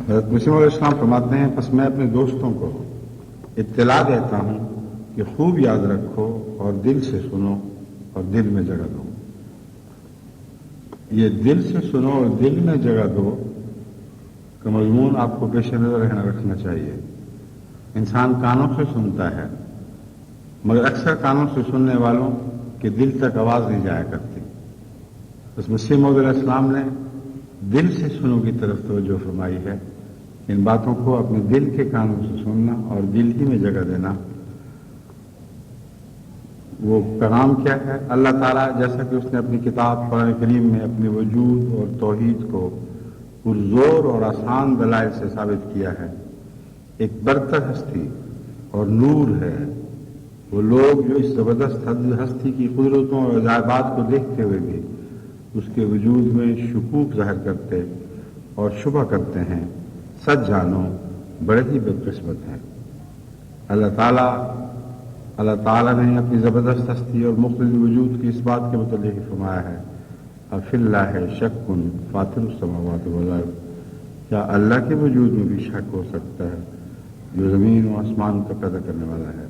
حضرت مسیح علیہ السلام فرماتے ہیں پس میں اپنے دوستوں کو اطلاع دیتا ہوں کہ خوب یاد رکھو اور دل سے سنو اور دل میں جگہ دو. یہ دل سے سنو اور دل میں جگہ دو کا مضمون آپ کو پیش نظر رکھنا چاہیے. انسان کانوں سے سنتا ہے مگر اکثر کانوں سے سننے والوں کے دل تک آواز نہیں جایا کرتی. بس مسیح موعود علیہ السلام نے دل سے سنو کی طرف توجہ فرمائی ہے. ان باتوں کو اپنے دل کے کانوں سے سننا اور دل ہی میں جگہ دینا. وہ پیغام کیا ہے؟ اللہ تعالیٰ جیسا کہ اس نے اپنی کتاب قرآن کریم میں اپنے وجود اور توحید کو پرزور اور آسان دلائل سے ثابت کیا ہے. ایک برتر ہستی اور نور ہے. وہ لوگ جو اس زبردست ہستی کی قدرتوں اور عجائبات کو دیکھتے ہوئے بھی اس کے وجود میں شکوک ظاہر کرتے اور شبہ کرتے ہیں، سچ جانو بڑے ہی بدقسمت ہیں. اللہ تعالیٰ نے اپنی زبردست ہستی اور مختلف وجود کی اس بات کے متعلق فرمایا ہے افی اللہ شک فاطر السماوات والارض، کیا اللہ کے وجود میں بھی شک ہو سکتا ہے جو زمین و آسمان کا پیدا کرنے والا ہے.